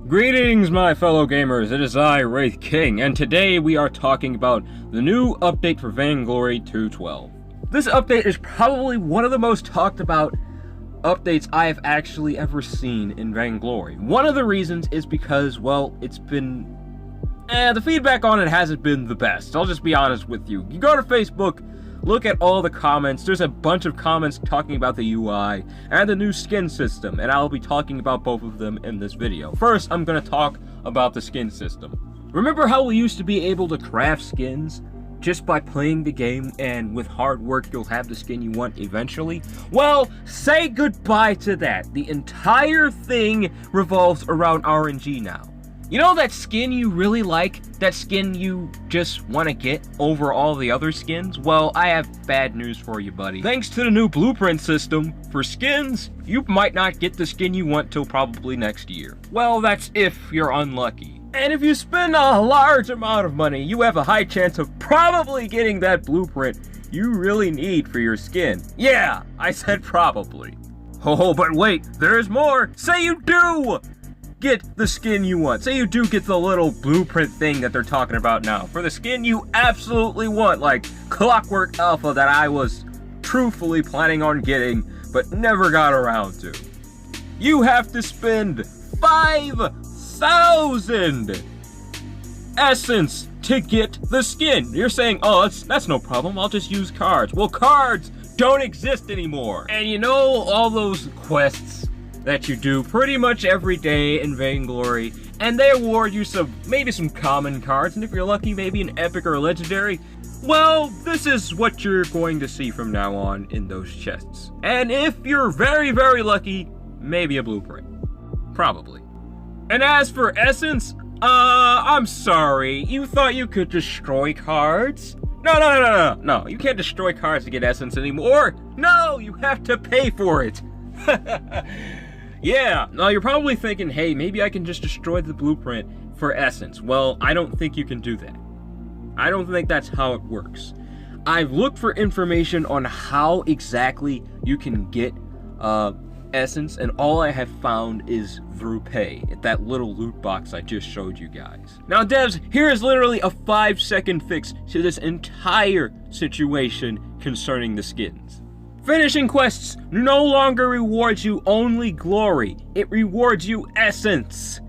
Greetings, my fellow gamers, it is I, Wraith King, and today we are talking about the new update for Vainglory 2.12. This update is probably one of the most talked about updates I have actually ever seen in Vainglory. One of the reasons is because, well, it's been... the feedback on it hasn't been the best. I'll just be honest with you. You go to Facebook, look at all the comments, there's a bunch of comments talking about the UI and the new skin system, and I'll be talking about both of them in this video. First, I'm gonna talk about the skin system. Remember how we used to be able to craft skins just by playing the game, and with hard work you'll have the skin you want eventually? Well, say goodbye to that. The entire thing revolves around RNG now. You know that skin you really like? That skin you just want to get over all the other skins? Well, I have bad news for you, buddy. Thanks to the new blueprint system for skins, you might not get the skin you want till probably next year. Well, that's if you're unlucky. And if you spend a large amount of money, you have a high chance of probably getting that blueprint you really need for your skin. Yeah, I said probably. Oh, but wait, there's more. Say you do get the skin you want. Say you do get the little blueprint thing that they're talking about now. For the skin you absolutely want, like Clockwork Alpha that I was truthfully planning on getting, but never got around to. You have to spend 5,000 essence to get the skin. You're saying, oh, that's no problem, I'll just use cards. Well, cards don't exist anymore. And you know all those quests that you do pretty much every day in Vainglory, and they award you maybe some common cards, and if you're lucky, maybe an epic or a legendary. Well, this is what you're going to see from now on in those chests. And if you're very, very lucky, maybe a blueprint. Probably. And as for essence, I'm sorry, you thought you could destroy cards? No, you can't destroy cards to get essence anymore. No, you have to pay for it. Yeah, now you're probably thinking, hey, maybe I can just destroy the blueprint for essence. Well, I don't think you can do that. I don't think that's how it works. I've looked for information on how exactly you can get essence, and all I have found is through pay, at that little loot box I just showed you guys. Now devs, here is literally a 5-second fix to this entire situation concerning the skins. Finishing quests no longer rewards you only glory, it rewards you essence.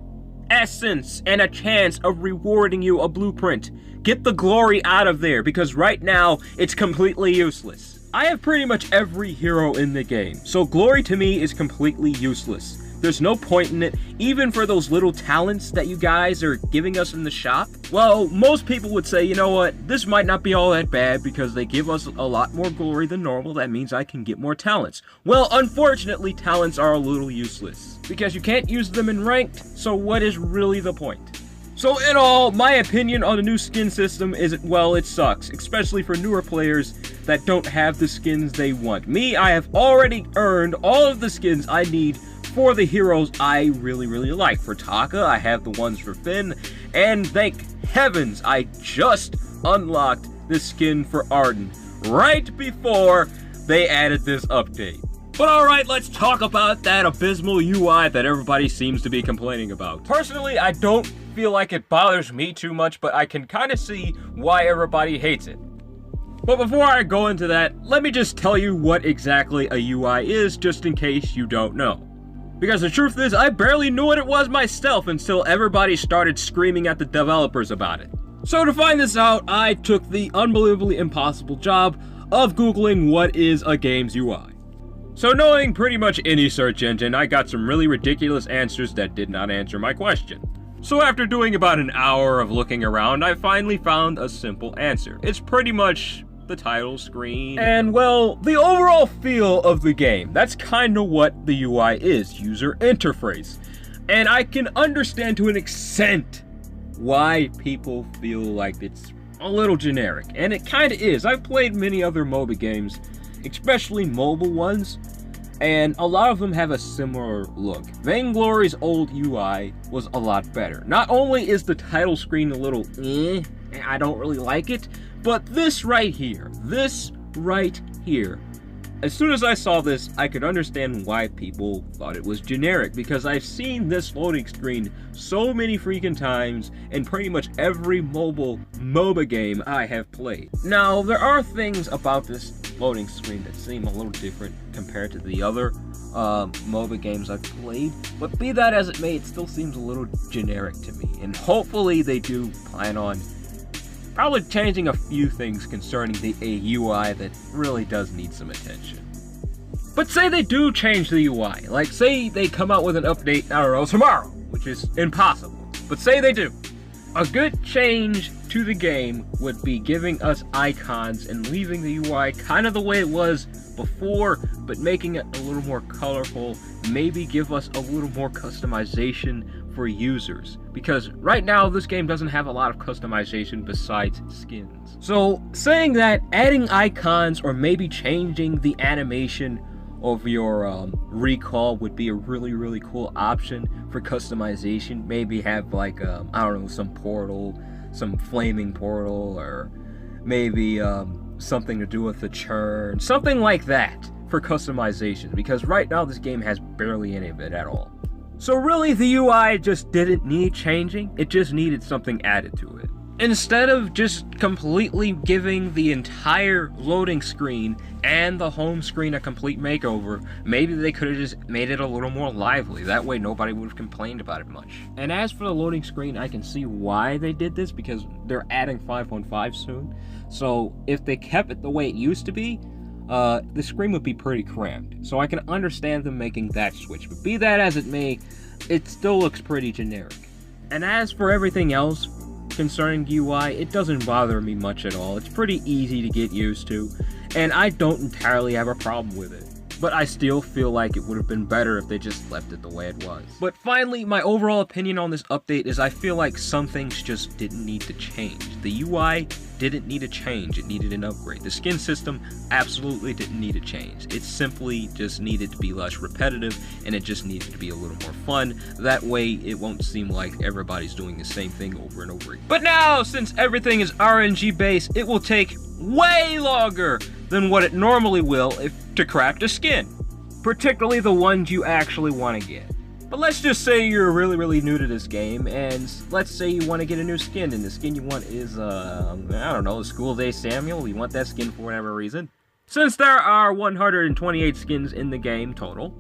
Essence and a chance of rewarding you a blueprint. Get the glory out of there, because right now it's completely useless. I have pretty much every hero in the game, so glory to me is completely useless. There's no point in it, even for those little talents that you guys are giving us in the shop. Well, most people would say, you know what, this might not be all that bad because they give us a lot more glory than normal, that means I can get more talents. Well, unfortunately, talents are a little useless because you can't use them in ranked, so what is really the point? So in all, my opinion on the new skin system is, well, it sucks, especially for newer players that don't have the skins they want. Me, I have already earned all of the skins I need for the heroes I really, really like. For Taka, I have the ones for Finn, and thank heavens I just unlocked the skin for Arden right before they added this update. But alright, let's talk about that abysmal UI that everybody seems to be complaining about. Personally, I don't feel like it bothers me too much, but I can kind of see why everybody hates it. But before I go into that, let me just tell you what exactly a UI is, just in case you don't know. Because the truth is, I barely knew what it was myself until everybody started screaming at the developers about it. So to find this out, I took the unbelievably impossible job of Googling what is a game's UI. So knowing pretty much any search engine, I got some really ridiculous answers that did not answer my question. So after doing about an hour of looking around, I finally found a simple answer. It's pretty much the title screen, and well, the overall feel of the game. That's kind of what the UI is, user interface. And I can understand to an extent why people feel like it's a little generic, and it kind of is. I've played many other MOBA games, especially mobile ones, and a lot of them have a similar look. Vainglory's old UI was a lot better. Not only is the title screen a little I don't really like it, but this right here as soon as I saw this, I could understand why people thought it was generic, because I've seen this loading screen so many freaking times in pretty much every mobile MOBA game I have played. Now, there are things about this loading screen that seem a little different compared to the other MOBA games I've played, but be that as it may, it still seems a little generic to me, and hopefully they do plan on probably changing a few things concerning the UI that really does need some attention. But say they do change the UI, like say they come out with an update, I don't know, tomorrow, which is impossible, but say they do. A good change to the game would be giving us icons and leaving the UI kind of the way it was before, but making it a little more colorful, maybe give us a little more customization for users, because right now this game doesn't have a lot of customization besides skins. So saying that adding icons or maybe changing the animation of your recall would be a really cool option for customization. Maybe have like I don't know, some portal, some flaming portal, or maybe something to do with the churn, something like that for customization, because right now this game has barely any of it at all. So really, the UI just didn't need changing, it just needed something added to it. Instead of just completely giving the entire loading screen and the home screen a complete makeover, maybe they could have just made it a little more lively. That way nobody would have complained about it much. And as for the loading screen, I can see why they did this, because they're adding 5.5 soon. So if they kept it the way it used to be, the screen would be pretty cramped. So I can understand them making that switch, but be that as it may, it still looks pretty generic. And as for everything else concerning UI, it doesn't bother me much at all. It's pretty easy to get used to, and I don't entirely have a problem with it. But I still feel like it would have been better if they just left it the way it was. But finally, my overall opinion on this update is I feel like some things just didn't need to change. The UI didn't need a change, it needed an upgrade. The skin system absolutely didn't need a change. It simply just needed to be less repetitive, and it just needed to be a little more fun. That way, it won't seem like everybody's doing the same thing over and over again. But now, since everything is RNG based, it will take way longer than what it normally will to craft a skin, particularly the ones you actually want to get. But let's just say you're really new to this game, and let's say you want to get a new skin, and the skin you want is, I don't know, School Day Samuel. You want that skin for whatever reason. Since there are 128 skins in the game total,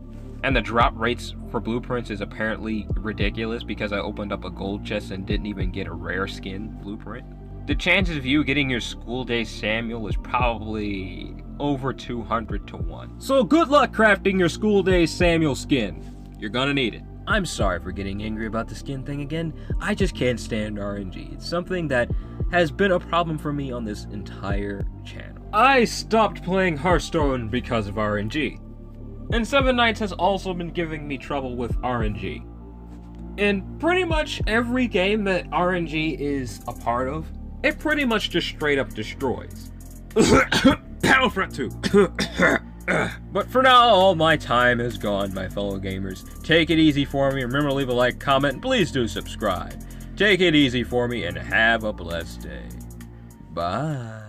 and the drop rates for blueprints is apparently ridiculous because I opened up a gold chest and didn't even get a rare skin blueprint, the chances of you getting your School Day Samuel is probably over 200 to 1. So good luck crafting your School Day Samuel skin. You're gonna need it. I'm sorry for getting angry about the skin thing again. I just can't stand RNG. It's something that has been a problem for me on this entire channel. I stopped playing Hearthstone because of RNG. And Seven Nights has also been giving me trouble with RNG. In pretty much every game that RNG is a part of, it pretty much just straight up destroys. Battlefront 2. But for now, all my time is gone, my fellow gamers. Take it easy for me. Remember to leave a like, comment, and please do subscribe. Take it easy for me, and have a blessed day. Bye.